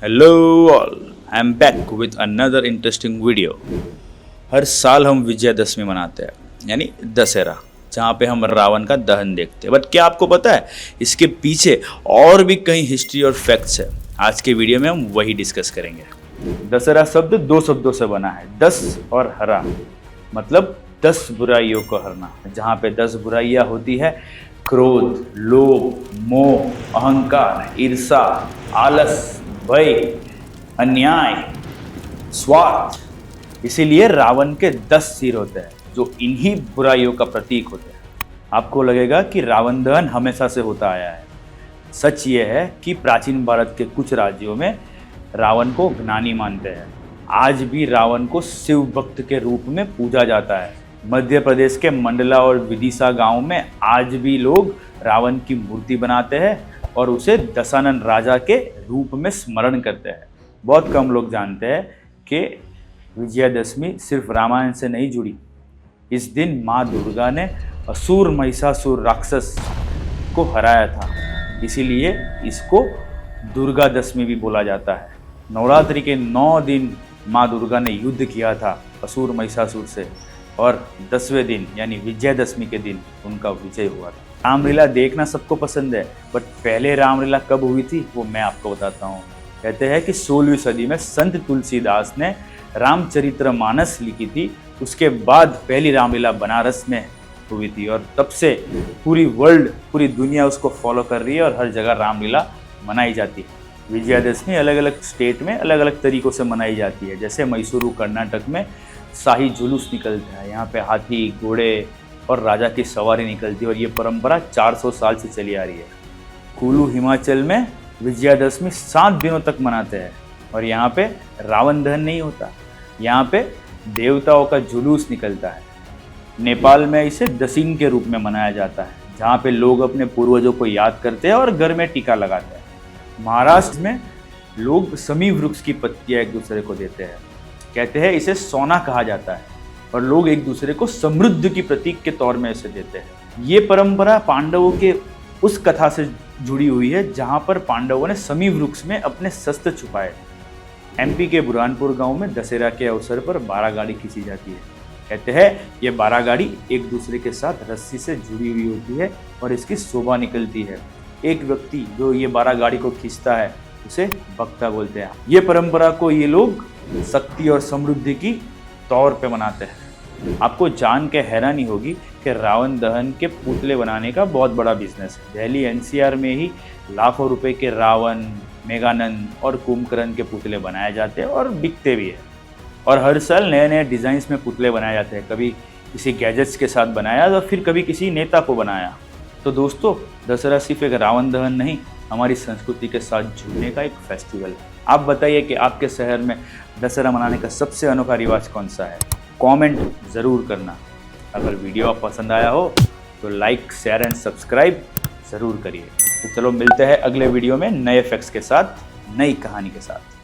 Hello all, I am back with another interesting video. हर साल हम विजयदशमी मनाते हैं यानी दशहरा, जहाँ पे हम रावण का दहन देखते हैं। बट क्या आपको पता है इसके पीछे और भी कई हिस्ट्री और फैक्ट्स है। आज के वीडियो में हम वही डिस्कस करेंगे। दशहरा शब्द दो शब्दों से बना है, दस और हरा, मतलब 10 बुराइयों को हरना। जहाँ पे 10 बुराइयाँ होती है, क्रोध, लोभ, मोह, अहंकार, ईर्षा, आलस, भय, अन्याय, स्वार्थ। इसीलिए रावण के 10 सिर होते हैं जो इन्हीं बुराइयों का प्रतीक होते हैं। आपको लगेगा कि रावण दहन हमेशा से होता आया है। सच ये है कि प्राचीन भारत के कुछ राज्यों में रावण को ज्ञानी मानते हैं। आज भी रावण को शिव भक्त के रूप में पूजा जाता है। मध्य प्रदेश के मंडला और विदिशा गांव में आज भी लोग रावण की मूर्ति बनाते हैं और उसे दशानन राजा के रूप में स्मरण करते हैं। बहुत कम लोग जानते हैं कि विजयादशमी सिर्फ रामायण से नहीं जुड़ी। इस दिन माँ दुर्गा ने असुर महिषासुर राक्षस को हराया था, इसीलिए इसको दुर्गा दशमी भी बोला जाता है। नवरात्रि के 9 दिन माँ दुर्गा ने युद्ध किया था असुर महिषासुर से और 10वें दिन यानी विजयादशमी के दिन उनका विजय हुआ था। रामलीला देखना सबको पसंद है, बट पहले रामलीला कब हुई थी वो मैं आपको बताता हूँ। कहते हैं कि 16वीं सदी में संत तुलसीदास ने रामचरितमानस लिखी थी। उसके बाद पहली रामलीला बनारस में हुई थी और तब से पूरी वर्ल्ड, पूरी दुनिया उसको फॉलो कर रही है और हर जगह रामलीला मनाई जाती है। विजयादशमी अलग अलग स्टेट में अलग अलग तरीक़ों से मनाई जाती है। जैसे मैसूरू कर्नाटक में शाही जुलूस निकलता है, यहाँ पे हाथी, घोड़े और राजा की सवारी निकलती है और ये परंपरा 400 साल से चली आ रही है। कुल्लू हिमाचल में विजयादशमी 7 दिनों तक मनाते हैं और यहाँ पे रावण दहन नहीं होता, यहाँ पे देवताओं का जुलूस निकलता है। नेपाल में इसे दशीन के रूप में मनाया जाता है, जहाँ पे लोग अपने पूर्वजों को याद करते हैं और घर में टीका लगाते हैं। महाराष्ट्र में लोग समी वृक्ष की पत्तियाँ एक दूसरे को देते हैं। कहते हैं इसे सोना कहा जाता है और लोग एक दूसरे को समृद्धि की प्रतीक के तौर में इसे देते हैं। ये परंपरा पांडवों के उस कथा से जुड़ी हुई है जहाँ पर पांडवों ने समी वृक्ष में अपने शस्त्र छुपाए। एमपी के बुरहानपुर गांव में दशहरा के अवसर पर 12 गाड़ी खींची जाती है। कहते हैं ये 12 गाड़ी एक दूसरे के साथ रस्सी से जुड़ी हुई होती है और इसकी शोभा निकलती है। एक व्यक्ति जो ये 12 गाड़ी को खींचता है उसे बक्ता बोलते हैं। ये परंपरा को ये लोग शक्ति और समृद्धि की तौर पे मनाते हैं। आपको जान के हैरानी होगी कि रावण दहन के पुतले बनाने का बहुत बड़ा बिजनेस है। दिल्ली एनसीआर में ही लाखों रुपए के रावण, मेघानंद और कुंभकर्ण के पुतले बनाए जाते हैं और बिकते भी है। और हर साल नए नए डिज़ाइंस में पुतले बनाए जाते हैं। कभी किसी गैजेट्स के साथ बनाया तो फिर कभी किसी नेता को बनाया। तो दोस्तों, दशहरा सिर्फ एक रावण दहन नहीं, हमारी संस्कृति के साथ जुड़ने का एक फेस्टिवल है। आप बताइए कि आपके शहर में दशहरा मनाने का सबसे अनोखा रिवाज कौन सा है? कमेंट ज़रूर करना। अगर वीडियो आप पसंद आया हो तो लाइक, शेयर एंड सब्सक्राइब ज़रूर करिए। तो चलो मिलते हैं अगले वीडियो में नए फैक्ट्स के साथ, नई कहानी के साथ।